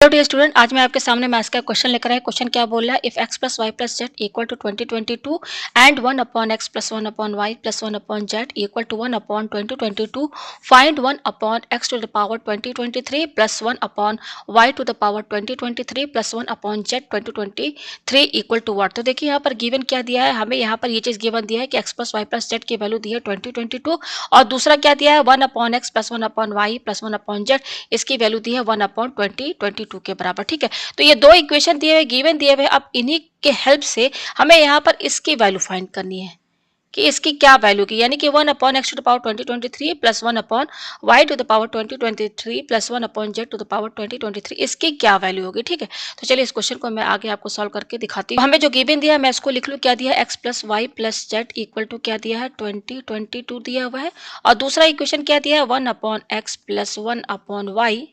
Hello dear student, आज मैं आपके सामने मैथ्स का क्वेश्चन लेकर आया। क्वेश्चन क्या बोल रहा है? If x plus y plus z equal to 2022 and 1 upon x plus 1 upon y plus 1 upon z equal to 1 upon 2022 find 1 upon x to the power 2023 plus 1 upon y to the power 2023 plus 1 upon z 2023 equal to what. तो देखिए यहाँ पर given क्या दिया है हमें। यहाँ पर ये चीज गिवन दिया है कि x plus y plus z की वैल्यू दी है 2022 और दूसरा क्या दिया है 1 upon x plus 1 upon y plus 1 upon z, इसकी वैल्यू दी है 1 अपॉन 2022 के बराबर। ठीक है, तो ये दो इक्वेशन दिए हुए गिवन दिए हुए, अब इन्हीं के हेल्प से हमें यहाँ पर इसकी वैल्यू फाइंड करनी है कि इसकी क्या वैल्यू की, यानी कि 1 upon x to the power 2023 plus 1 upon y to the power 2023 plus 1 upon z to the power 2023, इसकी क्या वैल्यू होगी। ठीक है, तो चलिए इस क्वेश्चन को मैं आगे आपको सॉल्व करके दिखाती हूँ। हमें जो गिवन दिया है मैं इसको लिख लूँ। क्या दिया है? X plus y plus z equal to क्या दिया है 2022 दिया हुआ है, और दूसरा इक्वेशन क्या दिया है 1 upon x plus 1 upon y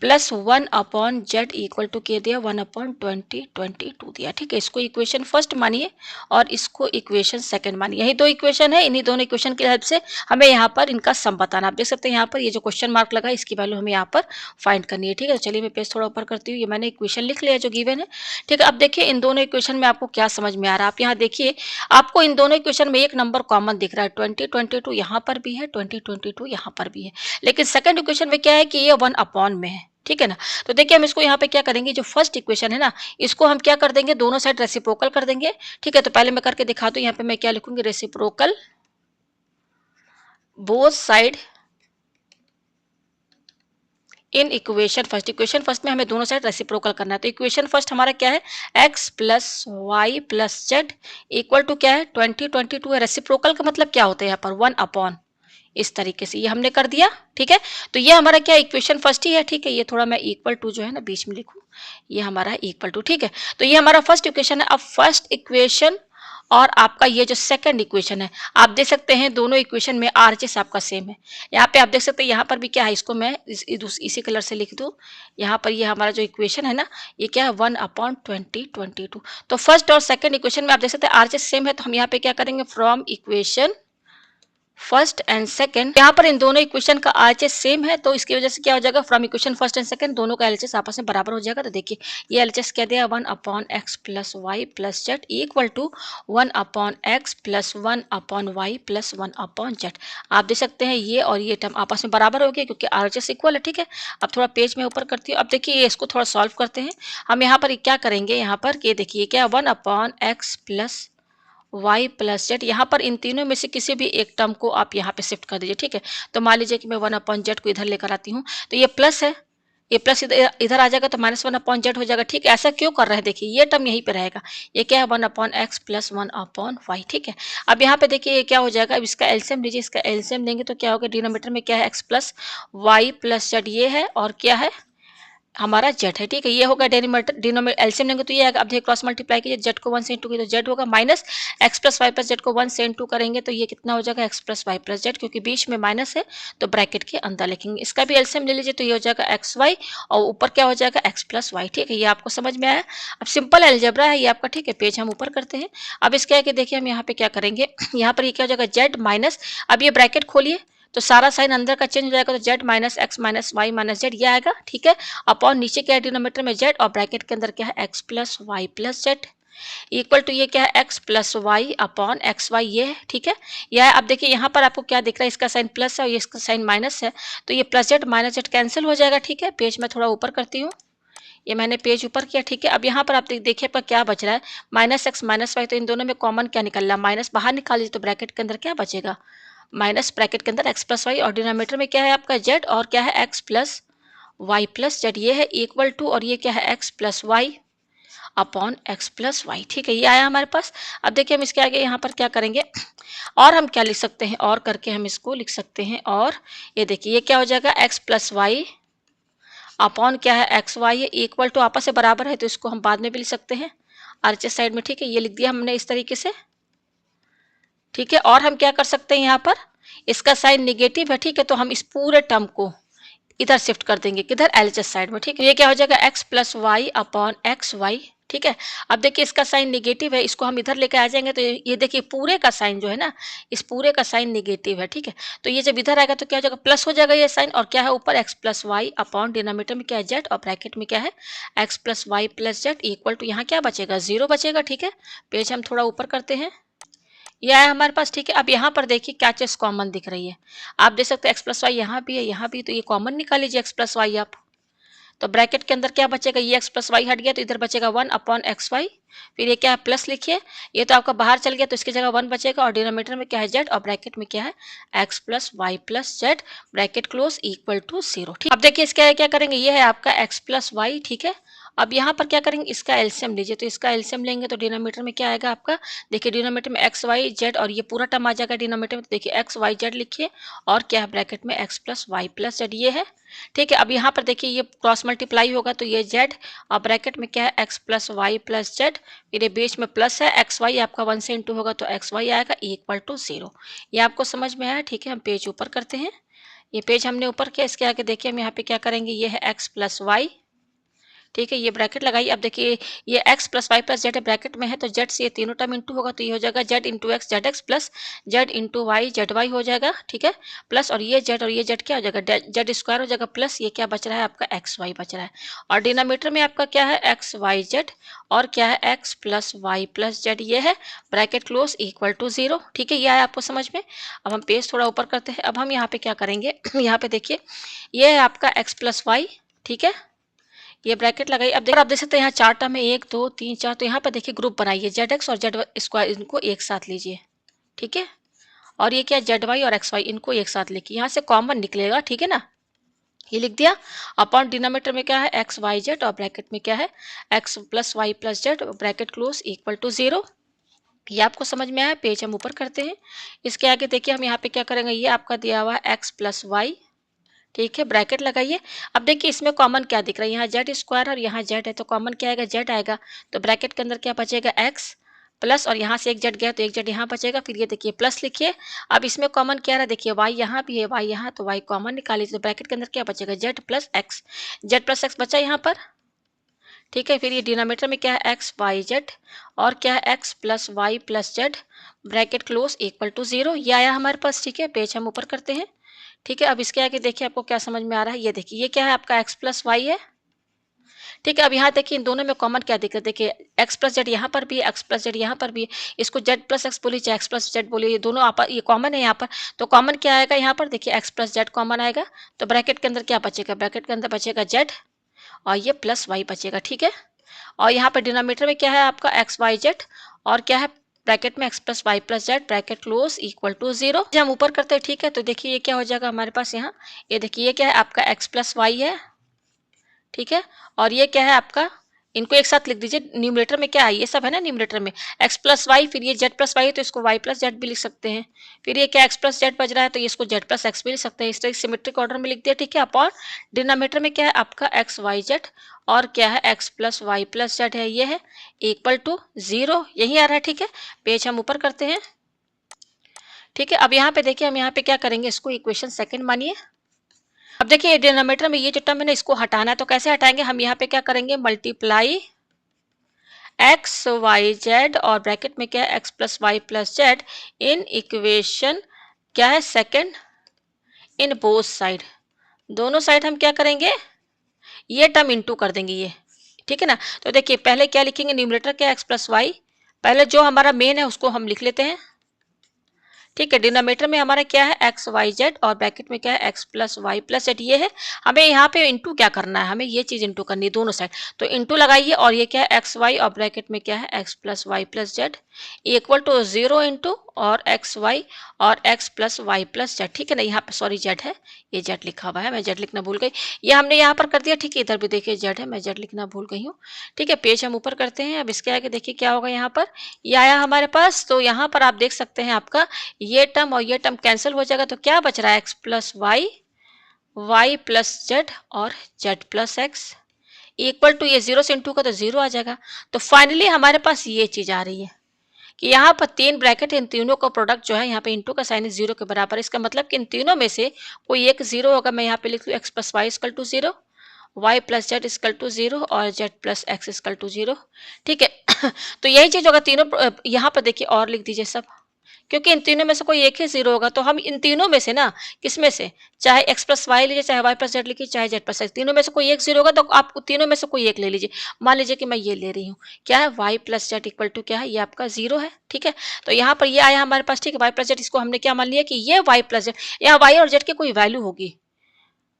plus 1 upon z equal to के दिया 1 अपॉन 2022 दिया। ठीक है, इसको इक्वेशन फर्स्ट मानिए और इसको इक्वेशन सेकंड मानिए। यही दो इक्वेशन है, इन्हीं दोनों इक्वेशन की हेल्प से हमें यहाँ पर इनका सम बताना। आप देख सकते हैं यहाँ पर ये जो क्वेश्चन मार्क लगा इसकी वैल्यू हमें यहाँ पर फाइंड करनी है। ठीक है, तो चलिए मैं पेज थोड़ा ऊपर करती हूँ। ये मैंने इक्वेशन लिख लिया जो गिवन है। ठीक है, अब देखिए इन दोनों इक्वेशन में आपको क्या समझ में आ रहा है। आप यहाँ देखिए, आपको इन दोनों इक्वेशन में एक नंबर कॉमन दिख रहा है, 2022 यहाँ पर भी है, 2022 यहाँ पर भी है, लेकिन सेकंड इक्वेशन में क्या है कि ये 1 अपॉन में है। ठीक है ना, तो देखिए हम इसको यहाँ पे क्या करेंगे, जो फर्स्ट इक्वेशन है ना इसको हम क्या कर देंगे, दोनों साइड रेसिप्रोकल कर देंगे। ठीक है, तो पहले मैं करके दिखा दूं। यहाँ पे मैं क्या लिखूंगी, reciprocal both side in equation first. Equation first में हमें दोनों साइड रेसिप्रोकल करना है। तो इक्वेशन फर्स्ट हमारा क्या है, x plus y plus z equal to क्या है 2022 है। रेसिप्रोकल का मतलब क्या होता है यहाँ पर 1 अपॉन, इस तरीके से ये हमने कर दिया। ठीक है, तो ये हमारा क्या इक्वेशन फर्स्ट ही है। ठीक है, ये थोड़ा मैं इक्वल टू जो है ना बीच में लिखूं, ये हमारा इक्वल टू। ठीक है, तो ये हमारा फर्स्ट इक्वेशन है। अब फर्स्ट इक्वेशन और आपका ये जो सेकंड इक्वेशन है, आप देख सकते हैं दोनों इक्वेशन में आरएचएस आपका सेम है। यहाँ पे आप देख सकते हैं यहाँ पर भी क्या है, इसको मैं इसी कलर से लिख दूं। यहाँ पर ये हमारा जो इक्वेशन है ना ये क्या है 1 अपॉन 2022। तो फर्स्ट और सेकंड इक्वेशन में आप देख सकते हैं आरएचएस सेम है, तो हम यहाँ पे क्या करेंगे, from equation first and second, यहाँ पर इन दोनों इक्वेशन का आरएचएस सेम है, तो इसकी वजह से क्या हो जाएगा, from equation first and second दोनों का एलएचएस आपस में बराबर हो जाएगा। तो देखिए ये एलएचएस क्या दिया 1 upon x plus y plus z equal to 1 upon x plus 1 upon y plus 1 upon z. आप देख सकते हैं ये और ये टर्म आपस में बराबर हो गए क्योंकि आरएचएस इक्वल है। ठीक है, अब थोड़ा पेज में ऊपर करती हूँ। अब देखिए इसको थोड़ा सॉल्व करते हैं। हम यहाँ पर क्या करेंगे, यहाँ पर ये देखिए क्या 1 upon x plus y plus z, यहाँ पर इन तीनों में से किसी भी एक टर्म को आप यहाँ पे शिफ्ट कर दीजिए। ठीक है, तो मान लीजिए कि मैं 1 अपॉन जेड को इधर लेकर आती हूँ, तो ये प्लस है, ये प्लस इधर इधर आ जाएगा तो माइनस 1 अपॉन जेड हो जाएगा। ठीक है, ऐसा क्यों कर रहे हैं, देखिए ये टर्म यहीं पे रहेगा, ये क्या है 1 upon x plus 1 upon y. ठीक है, अब यहाँ पे देखिए ये क्या हो जाएगा, अब इसका एलसीएम लीजिए, इसका एलसीएम लेंगे तो क्या होगा, डिनोमिनेटर में क्या है x plus y plus z ये है, और क्या है हमारा जेड है। ठीक है, ये होगा डिनोमिनेटर, एलसीएम लेंगे तो ये आएगा। अब देखिए क्रॉस मल्टीप्लाई कीजिए, जेड को 1 से इंटू कीजिए तो जेड होगा, minus x plus y plus z को 1 से इंटू करेंगे तो ये कितना हो जाएगा, x plus y plus z, क्योंकि बीच में माइनस है तो ब्रैकेट के अंदर लिखेंगे। इसका भी एलसीएम ले लीजिए तो ये हो जाएगा एक्स वाई और ऊपर क्या हो जाएगा एक्स प्लस वाई। ठीक है, ये आपको समझ में आया। अब सिंपल अलजेब्रा है ये आपका। ठीक है, पेज हम ऊपर करते हैं। अब इसके आगे देखिए हम यहाँ पे क्या करेंगे, यहाँ पर ये क्या हो जाएगा जेड माइनस, अब ये ब्रैकेट खोलिए तो सारा साइन अंदर का चेंज हो जाएगा, तो z minus x minus y minus z ये आएगा। ठीक है, अपॉन नीचे क्या है डिनोमिनेटर में जेड और ब्रैकेट के अंदर क्या है x plus y plus z equal to ये क्या है x plus y upon x y ये है। ठीक है, यह है। अब देखिए यहाँ पर आपको क्या दिख रहा है, इसका साइन प्लस है और ये इसका साइन माइनस है, तो ये plus Z minus Z cancel हो जाएगा। ठीक है, पेज में थोड़ा ऊपर करती हूँ, ये मैंने पेज ऊपर किया। ठीक है, अब यहाँ पर आप देखिए आपका क्या बच रहा है, माइनस एक्स माइनस वाई, तो इन दोनों में कॉमन क्या निकल रहा है, माइनस बाहर निकाल लीजिए तो ब्रैकेट के अंदर क्या बचेगा, माइनस ब्रैकेट के अंदर एक्स प्लस वाई और डिनोमिनेटर में क्या है आपका जेड और क्या है x plus y plus z ये है इक्वल टू, और ये क्या है x plus y upon x plus y. ठीक है, ये आया हमारे पास। अब देखिए हम इसके आगे यहाँ पर क्या करेंगे, और हम क्या लिख सकते हैं, और करके हम इसको लिख सकते हैं, और ये देखिए ये क्या हो जाएगा एक्स प्लस वाई अपॉन क्या है एक्स वाई, ये इक्वल टू आपस से बराबर है तो इसको हम बाद में भी लिख सकते हैं आरएचएस साइड में। ठीक है, ये लिख दिया हमने इस तरीके से। ठीक है, और हम क्या कर सकते हैं, यहाँ पर इसका साइन निगेटिव है। ठीक है, तो हम इस पूरे टर्म को इधर शिफ्ट कर देंगे, किधर एलएचएस साइड में। ठीक है, ये क्या हो जाएगा x plus y upon x y. ठीक है। अब देखिए इसका साइन नेगेटिव है, इसको हम इधर लेके आ जाएँगे तो ये देखिए पूरे का साइन जो है ना, इस पूरे का साइन नेगेटिव है, ठीक है। तो ये जब इधर आएगा तो क्या हो जाएगा, प्लस हो जाएगा ये साइन, और क्या है ऊपर x plus y upon denominator में क्या है z, और ब्रैकेट में क्या है x plus y plus z equal to यहाँ क्या बचेगा, 0 बचेगा, ठीक है। पेज हम थोड़ा ऊपर करते हैं, ये आया हमारे पास, ठीक है। अब यहाँ पर देखिए क्या चीज़ कॉमन दिख रही है, आप देख सकते हैं x प्लस वाई यहाँ भी है, यहाँ भी, तो ये कॉमन निकाल लीजिए x प्लस वाई आप। तो ब्रैकेट के अंदर क्या बचेगा, ये x प्लस वाई हट गया तो इधर बचेगा 1 अपॉन एक्स वाई, फिर ये क्या है प्लस लिखिए, ये तो आपका बाहर चल गया तो इसकी जगह 1 बचेगा, और डिनोमिनेटर में क्या है z, और ब्रैकेट में क्या है x plus y plus z, bracket close equal to 0, ठीक। अब देखिए इसका क्या करेंगे, ये है आपका x प्लस वाई, ठीक है। अब यहाँ पर क्या करेंगे, इसका एलसीएम लीजिए, तो इसका एलसीएम लेंगे तो डिनोमिनेटर में क्या आएगा आपका, देखिए डिनोमिनेटर में एक्स वाई जेड, और ये पूरा टर्म आ जाएगा डिनोमिनेटर में, तो देखिए एक्स वाई जेड लिखिए, और क्या है ब्रैकेट में x plus y plus z, ये है, ठीक है। अब यहाँ पर देखिए ये क्रॉस मल्टीप्लाई होगा तो ये z, और ब्रैकेट में क्या है x plus y plus z, फिर ये बीच में प्लस है, एक्स वाई आपका 1 से इंटू होगा तो एक्स वाई आएगा इक्वल टू 0। ये आपको समझ में आया, ठीक है। हम पेज ऊपर करते हैं, ये पेज हमने ऊपर किया, इसके आगे देखिए हम यहाँ पे क्या करेंगे, ये है x प्लस वाई, ठीक है, ये ब्रैकेट लगाइए। अब देखिए ये x plus y plus z bracket में है तो z से ये तीनों टर्म इंटू होगा तो ये हो जाएगा z into x z x plus z into y z y हो जाएगा, ठीक है। प्लस और ये z क्या हो जाएगा, जेड स्क्वायर हो जाएगा, प्लस ये क्या बच रहा है आपका एक्स वाई बच रहा है, और डिनोमिनेटर में आपका क्या है एक्स वाई जेड, और क्या है x plus y plus z, ये है ब्रैकेट क्लोज इक्वल टू 0, ठीक है। ये आया आपको समझ में। अब हम पेज थोड़ा ऊपर करते हैं, अब हम यहाँ पे क्या करेंगे यहाँ पे देखिए ये है आपका एक्स प्लस वाई, ठीक है, ये ब्रैकेट लगाइए। अब देखिए आप देख सकते हैं यहाँ चार टर्म है, 1 2 3 4, तो यहाँ पर देखिए ग्रुप बनाइए, जेड एक्स और जेड स्क्वायर इनको एक साथ लीजिए, ठीक है। और ये क्या जेड वाई और एक्स वाई इनको एक साथ लिखिए, यहाँ से कॉमन निकलेगा, ठीक है ना, ये लिख दिया। अपॉन डिनोमिनेटर में क्या है एक्स वाई जेड, और ब्रैकेट में क्या है x plus y plus z, bracket close equal to 0। ये आपको समझ में आया, पेज हम ऊपर करते हैं। इसके आगे देखिए हम यहाँ पे क्या करेंगे, ये आपका दिया हुआ है एक्स प्लस वाई, ठीक है, ब्रैकेट लगाइए। अब देखिए इसमें कॉमन क्या दिख रहा है, यहाँ जेड स्क्वायर और यहाँ जेड है तो कॉमन क्या आएगा, जेड आएगा, तो ब्रैकेट के अंदर क्या बचेगा एक्स प्लस, और यहाँ से एक जेड गया तो एक जेड यहाँ बचेगा, फिर ये देखिए प्लस लिखिए। अब इसमें कॉमन क्या रहा, देखिए वाई यहाँ भी है, वाई यहाँ, तो वाई कॉमन निकालिए, तो ब्रैकेट के अंदर क्या बचेगा Z plus x, Z plus x बचा यहाँ पर, ठीक है। फिर ये डिनोमिनेटर में क्या है एक्स वाई जेड, और क्या है x plus y plus z, bracket close equal to 0, ये आया हमारे पास, ठीक है। पेज हम ऊपर करते हैं, ठीक है। अब इसके आगे देखिए आपको क्या समझ में आ रहा है, ये देखिए ये क्या है आपका x प्लस वाई है, ठीक है। अब यहाँ देखिए इन दोनों में कॉमन क्या दिख रहा है, देखिए x प्लस जेड यहाँ पर भी है, x प्लस जेड यहाँ पर भी है, इसको z प्लस एक्स बोलिए चाहे x प्लस जेड बोलिए, ये दोनों आप ये कॉमन है यहाँ पर, तो कॉमन क्या आएगा यहाँ पर, देखिए x प्लस जेड कॉमन आएगा, तो ब्रैकेट के अंदर क्या बचेगा, ब्रैकेट के अंदर बचेगा z, और ये प्लस वाई बचेगा, ठीक है। और यहाँ पर डिनोमिनेटर में क्या है आपका एक्स वाई जेड, और क्या है ब्रैकेट में x plus y plus z, bracket close equal to 0। जब हम ऊपर करते हैं, ठीक है, तो देखिए ये क्या हो जाएगा हमारे पास यहाँ, ये देखिए ये क्या है आपका एक्स प्लस वाई है, ठीक है, और ये क्या है आपका, इनको एक साथ लिख दीजिए, न्यूमरेटर में क्या है ये सब है ना, न्यूमरेटर में एक्स प्लस वाई, फिर ये जेड प्लस वाई है तो इसको वाई प्लस जेड भी लिख सकते हैं, फिर ये क्या एक्स प्लस जेड बज रहा है तो ये इसको जेड प्लस एक्स भी लिख सकते हैं, इस तरह सिमेट्रिक ऑर्डर में लिख दिया, ठीक है। अपॉन डिनोमिनेटर में क्या है आपका एक्स वाई जेड, और क्या है x plus y plus z है, ये है इक्वल टू 0, यही आ रहा है, ठीक है। पेज हम ऊपर करते हैं, ठीक है। अब यहाँ पे देखिए हम यहाँ पे क्या करेंगे, इसको इक्वेशन सेकंड मानिए। अब देखिए डिनोमिनेटर में ये जो टर्म है ना इसको हटाना है, तो कैसे हटाएंगे, हम यहाँ पे क्या करेंगे मल्टीप्लाई एक्स वाई जेड, और ब्रैकेट में क्या है x plus y plus z in equation क्या है सेकंड, इन बोथ साइड, दोनों साइड हम क्या करेंगे ये टर्म इंटू कर देंगे ये, ठीक है ना। तो देखिए पहले क्या लिखेंगे, न्यूमरेटर क्या एक्स प्लस वाई, पहले जो हमारा मेन है उसको हम लिख लेते हैं, ठीक है। डिनोमिनेटर में हमारा क्या है एक्स वाई जेड, और ब्रैकेट में क्या है x plus y plus z, ये है। हमें यहाँ पे इंटू क्या करना है, हमें ये चीज इंटू करनी है दोनों साइड, तो इंटू लगाइए, और ये क्या है एक्स वाई, और ब्रैकेट में क्या है x plus y plus z equal to 0 into और एक्स वाई और x plus y plus z, ठीक है ना। यहाँ पे सॉरी जेड है, ये जेड लिखा हुआ है, मैं जेड लिखना भूल गई, ये हमने यहाँ पर कर दिया, ठीक है। इधर भी देखिए जेड है, मैं जेड लिखना भूल गई हूँ, ठीक है। पेज हम ऊपर करते हैं, अब इसके आगे देखिए क्या होगा, यहाँ पर ये आया हमारे पास, तो यहाँ पर आप देख सकते हैं आपका ये टर्म और ये टर्म कैंसिल हो जाएगा, तो क्या बच रहा है x plus Y, Y plus Z, और Z plus X equal to, ये 0 से इंटू का तो 0 आ जाएगा। तो फाइनली हमारे पास ये चीज आ रही है कि यहाँ पर 3 ब्रैकेट, इन तीनों का प्रोडक्ट जो है यहाँ पे इंटू का साइन 0 के बराबर है, इसका मतलब कि इन तीनों में से कोई एक 0 होगा, मैं यहाँ पे लिख लूँ x plus y equal to 0, y plus z equal to 0 और z plus x equal to 0। ठीक है। तो यही चीज होगा तीनों यहाँ पर देखिए और लिख दीजिए सब, क्योंकि इन तीनों में से कोई एक ही जीरो होगा, तो हम इन तीनों में से ना, किसमें से, चाहे एक्स प्लस वाई लीजिए, चाहे वाई प्लस जेड लिखिए, चाहे जेड प्लस एक्स, तीनों में से कोई एक जीरो होगा, तो आप तीनों में से कोई एक ले लीजिए। मान लीजिए कि मैं ये ले रही हूँ, क्या है, y plus z equal to क्या है, ये आपका जीरो है। ठीक है। तो यहाँ पर ये आया हमारे पास, ठीक है, वाई प्लस जेड, इसको हमने क्या मान लिया कि ये वाई प्लस जेड, यहाँ वाई और जेड की कोई वैल्यू होगी,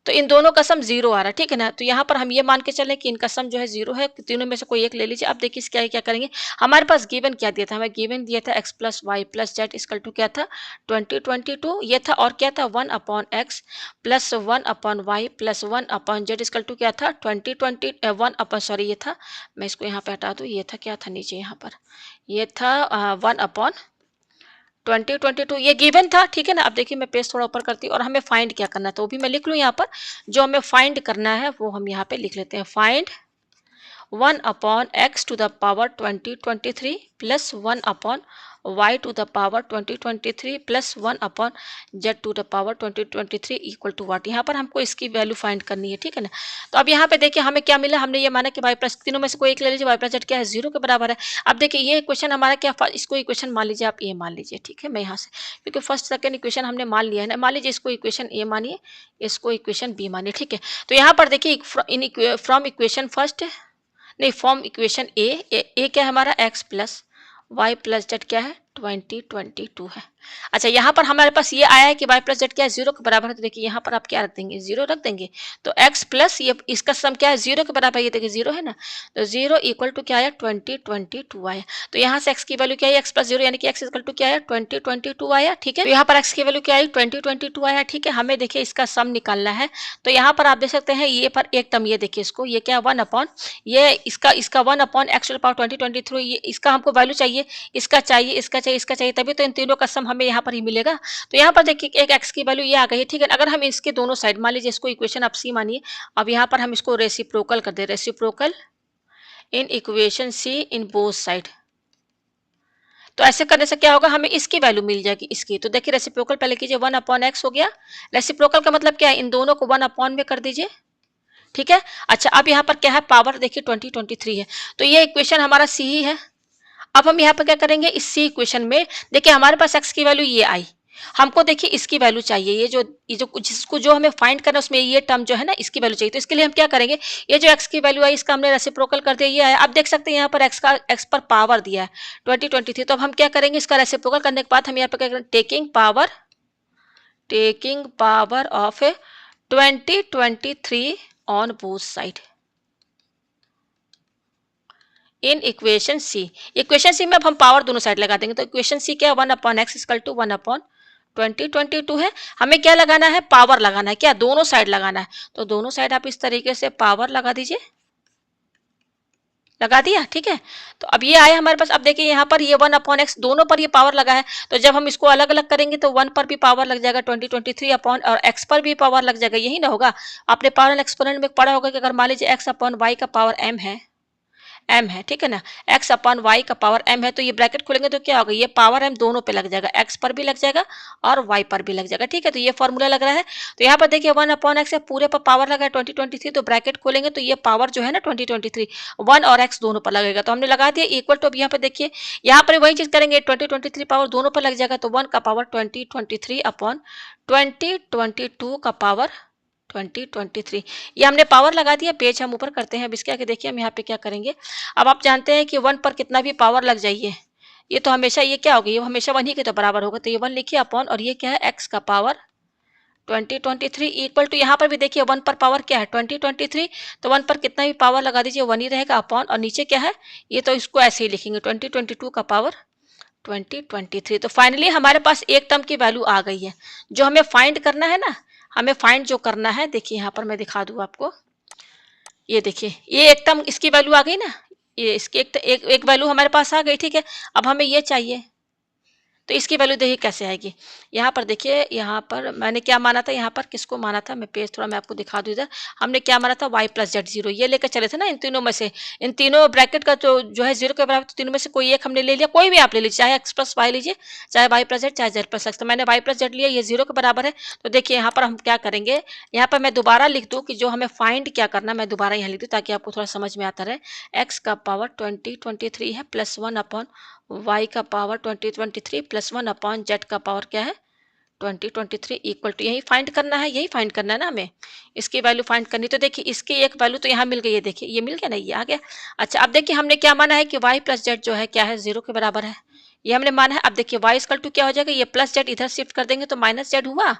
तो इन दोनों का सम जीरो आ रहा है। ठीक है ना। तो यहाँ पर हम ये मान के चलें कि इनका सम जो है जीरो है, तीनों में से कोई एक ले लीजिए। अब देखिए क्या क्या करेंगे, हमारे पास गिवन क्या दिया था, हमें गिवन दिया था x plus y plus z equal to क्या था, 2022 ये था, और क्या था 1/x plus 1/y plus 1/z equal to क्या था 2021 अपन, सॉरी ये था, मैं इसको यहाँ पे हटा दूँ, ये था क्या था नीचे यहाँ पर, ये था 1/2022 ये गिवन था। ठीक है ना। अब देखिए मैं पेज थोड़ा ऊपर करती हूँ, और हमें फाइंड क्या करना है, तो वो भी मैं लिख लूँ यहाँ पर, जो हमें फाइंड करना है वो हम यहाँ पे लिख लेते हैं, find 1/x to the power 2023 plus 1/y to the power 2023 plus 1/z to the power 2023 equal to what, यहाँ पर हमको इसकी वैल्यू फाइंड करनी है। ठीक है ना। तो अब यहाँ पे देखिए हमें क्या मिला, हमने ये माना कि वाई प्लस, तीनों में से कोई एक ले लीजिए, वाई प्लस जेड क्या है, जीरो के बराबर है। अब देखिए ये इक्वेशन हमारा क्या, इसको इक्वेशन मान लीजिए, आप ए मान लीजिए। ठीक है, मैं यहाँ से, क्योंकि फर्स्ट सेकंड इक्वेशन हमने मान लिया है ना, मान लीजिए इसको इक्वेशन ए मानिए, इसको इक्वेशन बी मानिए। ठीक है। तो यहाँ पर देखिए फ्रॉम इक्वेशन फर्स्ट, नहीं, फॉर्म इक्वेशन ए क्या है हमारा, x plus y plus z क्या है 2022 है। अच्छा, यहाँ पर हमारे पास ये आया है कि वाई प्लस जेड क्या है, जीरो के बराबर है, तो देखिए यहाँ पर आप क्या रख देंगे, जीरो रख देंगे। तो एक्स प्लस ये इसका सम क्या है, जीरो के बराबर, ये देखिए जीरो है ना, तो जीरो इक्वल टू क्या आया 2022 आया। तो यहाँ से एक्स की वैल्यू क्या है, एक्स प्लस जीरो, यानी कि एक्स इक्वल टू क्या है 2022 आया। ठीक है। तो यहाँ पर एक्स की वैल्यू क्या आई 2022 आया। ठीक है। हमें देखिए इसका सम निकालना है, तो यहाँ पर आप देख सकते हैं, ये पर एक टर्म, ये देखिए इसको, ये क्या 1/, ये इसका 1/x टू द पावर 2023, ये इसका हमको वैल्यू चाहिए, इसका चाहिए, इसका चाहिए, इसका चाहिए, तभी तो इन तीनों का सम हमें यहाँ पर ही मिलेगा। तो यहाँ पर देखिए एक एक्स की वैल्यू ये आ गई है। ठीक है। अगर हम इसके दोनों साइड, मान लीजिए इसको इक्वेशन आप सी मानिए, अब यहाँ पर हम इसको रेसिप्रोकल कर दे, reciprocal in equation C in both side, तो ऐसे करने से क्या होगा, हमें इसकी वैल्यू मिल जाएगी, इसकी। तो देखिए रेसिप्रोकल पहले कीजिए, 1/x हो गया, रेसिप्रोकल का मतलब क्या है, इन दोनों को 1 में कर दीजिए। ठीक है। अच्छा, अब यहाँ पर क्या है, पावर देखिए 2023 है, तो ये इक्वेशन हमारा सी ही है। अब हम यहाँ पर क्या करेंगे, इस सी इक्वेशन में देखिए हमारे पास एक्स की वैल्यू ये आई, हमको देखिए इसकी वैल्यू चाहिए, ये जो जिसको जो हमें फाइंड करना है उसमें ये टर्म जो है ना, इसकी वैल्यू चाहिए। तो इसके लिए हम क्या करेंगे, ये जो एक्स की वैल्यू आई इसका हमने रेसिप्रोकल कर दिया, ये आया। अब देख सकते हैं यहाँ पर एक्स पर पावर दिया है 2023, तो अब हम क्या करेंगे, इसका रेसिप्रोकल करने के बाद हम यहाँ पर क्या करेंगे, taking power of 2023 on both side in equation C. Equation C में अब हम पावर दोनों साइड लगा देंगे, तो इक्वेशन सी क्या है, 1/x इक्वल टू 1/2022 है। हमें क्या लगाना है, पावर लगाना है, क्या, दोनों साइड लगाना है। तो दोनों साइड आप इस तरीके से पावर लगा दीजिए, लगा दिया। ठीक है। तो अब ये आया हमारे पास, अब देखिए यहाँ पर ये 1/x, दोनों पर ये पावर लगा है, तो जब हम इसको अलग अलग करेंगे तो 1 पर भी पावर लग जाएगा 2023 अपॉन, और x पर भी पावर लग जाएगा, यही ना होगा। आपने पावर एक्सपोनेंट में पढ़ा होगा कि अगर मान लीजिए x अपॉन वाई का पावर m है, ठीक है ना, x अपॉन वाई का पावर m है, तो ये ब्रैकेट खोलेंगे तो क्या होगा, ये पावर m दोनों पे लग जाएगा, x पर भी लग जाएगा और y पर भी लग जाएगा। ठीक है। तो ये फॉर्मूला लग रहा है, तो यहाँ पर देखिए 1/x है, पूरे पर पावर लगा है 2023, तो ब्रैकेट खोलेंगे तो ये पावर जो है ना 2023, 1 और x दोनों पर लगेगा, तो हमने लगा दिया इक्वल टू। अब यहाँ पर देखिए, यहाँ पर वही चीज करेंगे, 2023 पावर दोनों पर लग जाएगा, तो 1 का पावर 2023 अपॉन 2022 का पावर 2023, ये हमने पावर लगा दिया। पेज हम ऊपर करते हैं। अब इसके आगे देखिए हम यहाँ पे क्या करेंगे, अब आप जानते हैं कि 1 पर कितना भी पावर लग जाइए, ये तो हमेशा ये क्या होगा, ये हमेशा 1 ही के तो बराबर होगा, तो ये 1 लिखिए अपॉन, और ये क्या है, x का पावर 2023 इक्वल टू, यहाँ पर भी देखिए 1 पर पावर क्या है 2023, तो 1 पर कितना भी पावर लगा दीजिए 1 ही रहेगा अपॉन, और नीचे क्या है, ये तो इसको ऐसे ही लिखेंगे 2022 का पावर 2023। तो फाइनली हमारे पास एक टर्म की वैल्यू आ गई है, जो हमें फाइंड करना है ना, हमें फाइंड जो करना है, देखिए यहाँ पर मैं दिखा दूँ आपको, ये देखिए ये एक टर्म इसकी वैल्यू आ गई ना, ये इसकी एक वैल्यू हमारे पास आ गई। ठीक है। अब हमें ये चाहिए, तो इसकी वैल्यू देखिए कैसे आएगी। यहाँ पर देखिए, यहाँ पर मैंने क्या माना था, यहाँ पर किसको माना था, मैं पेज थोड़ा मैं आपको दिखा दूँ इधर। हमने क्या माना था, y प्लस जेड जीरो, ये लेकर चले थे ना इन तीनों में से। इन तीनों ब्रैकेट का जो है जीरो के बराबर, तो तीनों में से कोई एक हमने ले लिया, कोई भी आप ले लीजिए, चाहे एक्स प्लस वाई लीजिए, चाहे वाई प्लस जेड, चाहे जेड प्लस एक्स। तो मैंने वाई प्लस जेड लिया, ये जीरो के बराबर है। तो देखिए यहाँ पर हम क्या करेंगे, यहाँ पर मैं दोबारा लिख दूँ कि जो हमें फाइंड क्या करना, मैं दोबारा यहाँ लिख दूँ ताकि आपको थोड़ा समझ में आता रहे। एक्स का पावर 2023 है प्लस 1 अपॉन y का पावर 2023 प्लस 1 अपॉन जेड का पावर क्या है 2023 इक्वल टू, यही फाइंड करना है, यही फाइंड करना है ना हमें, इसकी वैल्यू फाइंड करनी। तो देखिए इसकी एक वैल्यू तो यहाँ मिल गई है, देखिए ये मिल गया ना, ये आ गया। अच्छा अब देखिए हमने क्या माना है कि y प्लस जेड जो है क्या है, जीरो के बराबर है, ये हमने माना है। अब देखिए y इक्वल टू क्या हो जाएगा, ये प्लस जेड इधर शिफ्ट कर देंगे तो माइनस जेड हुआ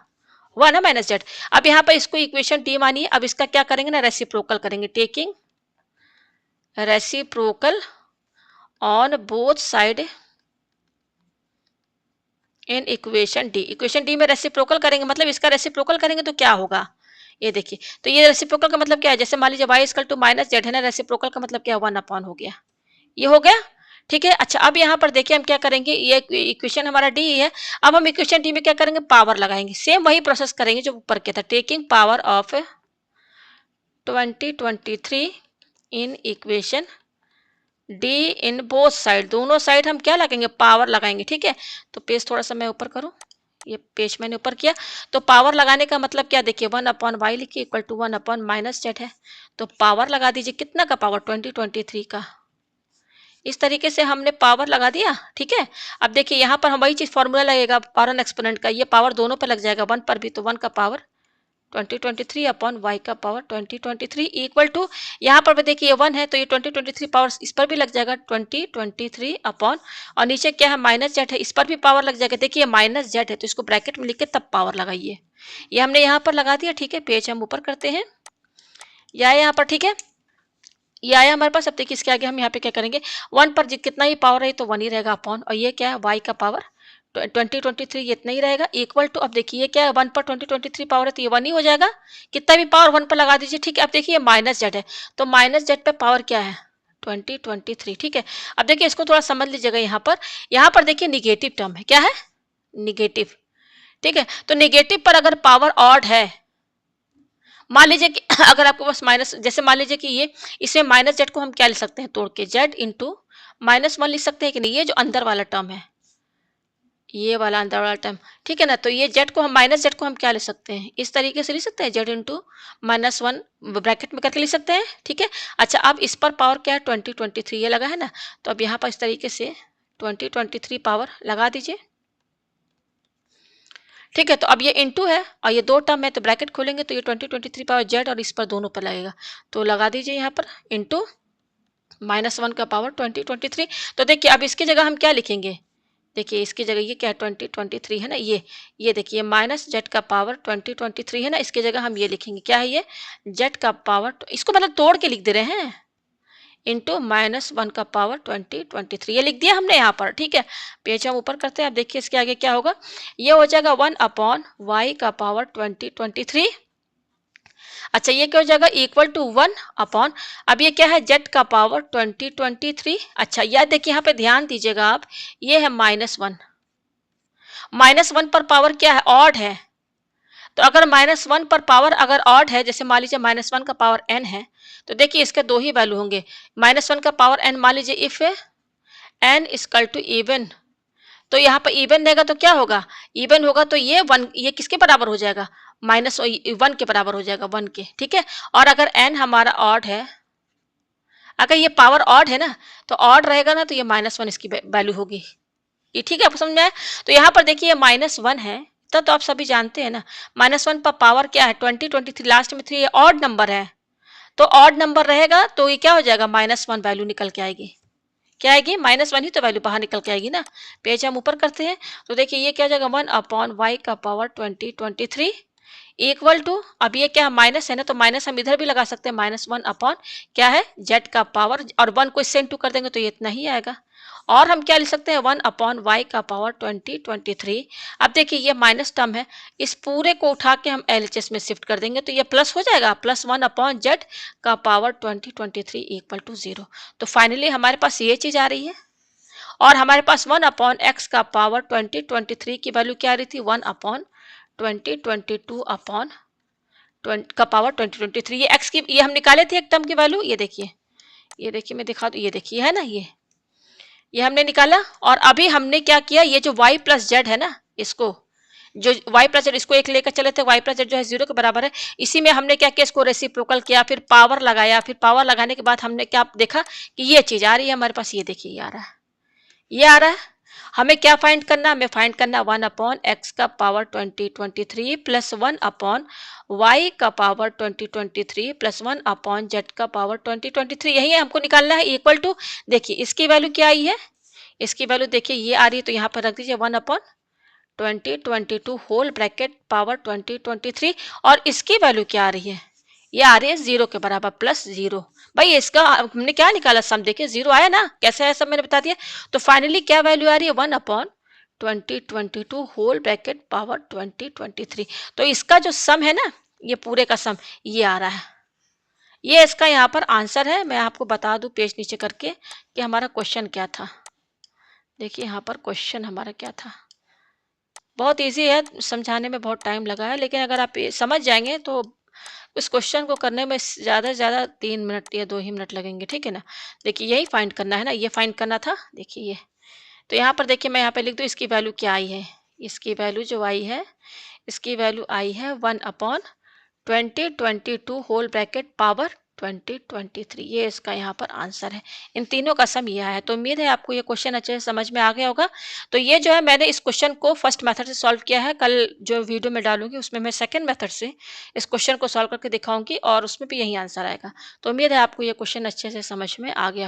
ना, माइनस जेड। अब यहाँ पर इसको इक्वेशन डी मानिए, अब इसका क्या करेंगे ना, रेसिप्रोकल करेंगे, taking reciprocal on both side in equation D. Equation D में रेसिप्रोकल करेंगे, मतलब इसका रेसिप्रोकल करेंगे तो क्या होगा, ये देखिए। तो ये रेसिप्रोकल का मतलब क्या है, जैसे मान लीजिए y equal to minus z है ना, रेसिप्रोकल का मतलब क्या, 1 अपॉन हो गया, ये हो गया। ठीक है। अच्छा अब यहाँ पर देखिए हम क्या करेंगे, ये इक्वेशन हमारा डी है। अब हम इक्वेशन डी में क्या करेंगे, पावर लगाएंगे, सेम वही प्रोसेस करेंगे जो ऊपर के था, taking power of 2023 in equation D in both side, दोनों साइड हम क्या लगाएंगे, पावर लगाएंगे। ठीक है। तो पेज थोड़ा सा मैं ऊपर करूं, ये पेज मैंने ऊपर किया। तो पावर लगाने का मतलब क्या, देखिए 1 अपॉन वाई लिखिए equal to 1 upon minus z है। तो पावर लगा दीजिए, कितना का पावर, 2023 का। इस तरीके से हमने पावर लगा दिया। ठीक है। अब देखिए यहाँ पर हम वही चीज फॉर्मूला लगेगा पावर एंड एक्सपोनेंट का, ये पावर दोनों पर लग जाएगा, 1 पर भी, तो 1 का पावर 2023 अपॉन y का पावर 2023 इक्वल टू, यहाँ पर भी देखिए 1 है तो ये 2023 पावर इस पर भी लग जाएगा 2023 अपॉन, और नीचे क्या है, माइनस जेड है, इस पर भी पावर लग जाएगा। देखिए माइनस जेड है तो इसको ब्रैकेट में लिख के तब पावर लगाइए, ये हमने यहाँ पर लगा दिया। ठीक है। पेज हम ऊपर करते हैं, या यहाँ पर, ठीक है, ये आया हमारे पास। अब देखिए इसके आगे हम यहाँ पे क्या करेंगे, 1 पर कितना ही पावर है तो 1 ही रहेगा अपॉन, और ये क्या है, y का पावर 2023 ये इतना ही रहेगा इक्वल टू, अब देखिए ये क्या है, 1 पर 2023 पावर है तो ये 1 ही हो जाएगा, कितना भी पावर 1 पर लगा दीजिए। ठीक है। अब देखिए माइनस जेड है, तो माइनस जेड पे पावर क्या है, 2023। ठीक है। अब देखिए इसको थोड़ा समझ लीजिएगा, यहाँ पर देखिए निगेटिव टर्म है, क्या है, निगेटिव। ठीक है। तो निगेटिव पर अगर पावर ऑड है, मान लीजिए कि अगर आपके पास माइनस, जैसे मान लीजिए कि ये, इसमें माइनस जेड को हम क्या लिख सकते हैं, तोड़ के जेड इंटू -1 लिख सकते हैं कि नहीं, ये जो अंदर वाला टर्म है, ये वाला अंदर वाला टर्म। ठीक है ना। तो ये जेड को हम, माइनस जेड को हम क्या लिख सकते हैं, इस तरीके से लिख सकते हैं, जेड इंटू -1 ब्रैकेट में करके लिख सकते हैं। ठीक है। अच्छा अब इस पर पावर क्या है, 2023 ये लगा है ना, तो अब यहाँ पर इस तरीके से 2023 पावर लगा दीजिए। ठीक है। तो अब ये इंटू है और ये दो टर्म है तो ब्रैकेट खोलेंगे तो ये 2023 पावर जेड और इस पर दोनों पर लगेगा, तो लगा दीजिए यहाँ पर इंटू -1 का पावर 2023। तो देखिए अब इसकी जगह हम क्या लिखेंगे, देखिए इसकी जगह ये क्या है, 2023 है ना, ये देखिए माइनस जेड का पावर 2023 है ना, इसकी जगह हम ये लिखेंगे, क्या है ये, जेड का पावर, इसको मतलब तोड़ के लिख दे रहे हैं, इंटू -1 का पावर 2023 ये लिख दिया हमने यहाँ पर। ठीक है। पेज हम ऊपर करते हैं, अब देखिए इसके आगे क्या होगा, ये हो जाएगा 1 अपॉन वाई का पावर 2023। अच्छा ये क्या हो जाएगा, इक्वल टू 1 अपॉन, अब ये क्या है, जेड का पावर 2023। अच्छा यह देखिए यहाँ पे ध्यान दीजिएगा आप, ये है -1, -1 पर पावर क्या है, ऑड है। तो अगर -1 पर पावर अगर ऑड है, जैसे मान लीजिए -1 का पावर n है, तो देखिए इसके दो ही वैल्यू होंगे, -1 का पावर n, मान लीजिए if n equal to even, तो यहाँ पर इवन रहेगा तो क्या होगा, इवन होगा तो ये 1, ये किसके बराबर हो जाएगा, -1 के बराबर हो जाएगा, 1 के। ठीक है। और अगर n हमारा ऑड है, अगर ये पावर ऑड है ना, तो ऑड रहेगा ना, तो ये -1 इसकी वैल्यू होगी, ये ठीक है, आपको समझ में आया। तो यहाँ पर देखिए -1 है, तो आप सभी जानते हैं ना, -1 पर पावर क्या है, 2023, लास्ट में 3, ये ऑड नंबर है, तो ऑड नंबर रहेगा तो ये क्या हो जाएगा, -1 वैल्यू निकल के आएगी, क्या आएगी, -1 ही तो वैल्यू बाहर निकल के आएगी ना। पेज हम ऊपर करते हैं, तो देखिए ये क्या हो जाएगा, 1 अपॉन वाई का पावर 2023 इक्वल टू, अब ये क्या माइनस है ना, तो माइनस हम इधर भी लगा सकते हैं, -1 अपॉन क्या है, जेड का पावर, और 1 को इससे इंटू कर देंगे तो ये इतना ही आएगा, और हम क्या लिख सकते हैं, 1 अपॉन वाई का पावर 2023। अब देखिए ये माइनस टर्म है, इस पूरे को उठा के हम एलएचएस में शिफ्ट कर देंगे तो ये प्लस हो जाएगा, +1 अपॉन जेड का पावर 2023 इक्वल टू 0। तो फाइनली हमारे पास ये चीज आ रही है। और हमारे पास 1 अपॉन एक्स का पावर 2023 की वैल्यू क्या आ रही थी, 1 अपॉन 2022 अपॉन का पावर 2023। ये एक्स की, ये हम निकाले थे एक टर्म की वैल्यू, ये देखिए मैं दिखा दूं, ये देखिए है ना, ये हमने निकाला। और अभी हमने क्या किया, ये जो y प्लस जेड है ना, इसको जो y प्लस जेड, इसको एक लेकर चले थे, y प्लस जेड जो है 0 के बराबर है। इसी में हमने क्या किया, इसको रेसिप्रोकल किया, फिर पावर लगाया, फिर पावर लगाने के बाद हमने क्या देखा कि ये चीज आ रही है हमारे पास, ये देखिए ये आ रहा है, ये आ रहा है। हमें क्या फाइंड करना, हमें फाइंड करना 1 अपॉन एक्स का पावर 2023 प्लस 1 अपॉन वाई का पावर 2023 प्लस 1 अपॉन जेड का पावर 2023, यही है हमको निकालना है। इक्वल टू, देखिए इसकी वैल्यू क्या आई है, इसकी वैल्यू देखिए ये आ रही है, तो यहाँ पर रख दीजिए 1 अपॉन 2022 होल ब्रैकेट पावर 2023, और इसकी वैल्यू क्या आ रही है, ये आ रही है 0 के बराबर प्लस 0। भाई इसका हमने क्या निकाला सम, देखिए 0 आया ना, कैसे आया सब मैंने बता दिया। तो फाइनली क्या वैल्यू आ रही है, 1 अपॉन 2022 होल ब्रैकेट पावर 2023। तो इसका जो सम है ना, ये पूरे का सम ये आ रहा है, ये इसका यहाँ पर आंसर है। मैं आपको बता दूं पेज नीचे करके कि हमारा क्वेश्चन क्या था। देखिए यहाँ पर क्वेश्चन हमारा क्या था, बहुत इजी है, समझाने में बहुत टाइम लगा है, लेकिन अगर आप ये समझ जाएंगे तो इस क्वेश्चन को करने में ज़्यादा से ज़्यादा 3 मिनट या 2 ही मिनट लगेंगे, ठीक है ना। देखिए यही फाइंड करना है ना, ये फाइंड करना था, देखिए ये। तो यहाँ पर देखिए मैं यहाँ पे लिख दूँ, इसकी वैल्यू क्या आई है, इसकी वैल्यू जो आई है, इसकी वैल्यू आई है 1 अपॉन 2022 होल ब्रैकेट पावर 2023, ये इसका यहाँ पर आंसर है। इन तीनों का सम ये आया है। तो उम्मीद है आपको ये क्वेश्चन अच्छे से समझ में आ गया होगा। तो ये जो है मैंने इस क्वेश्चन को फर्स्ट मेथड से सॉल्व किया है, कल जो वीडियो में डालूंगी उसमें मैं सेकंड मेथड से इस क्वेश्चन को सॉल्व करके दिखाऊंगी और उसमें भी यही आंसर आएगा। तो उम्मीद है आपको ये क्वेश्चन अच्छे से समझ में आ गया।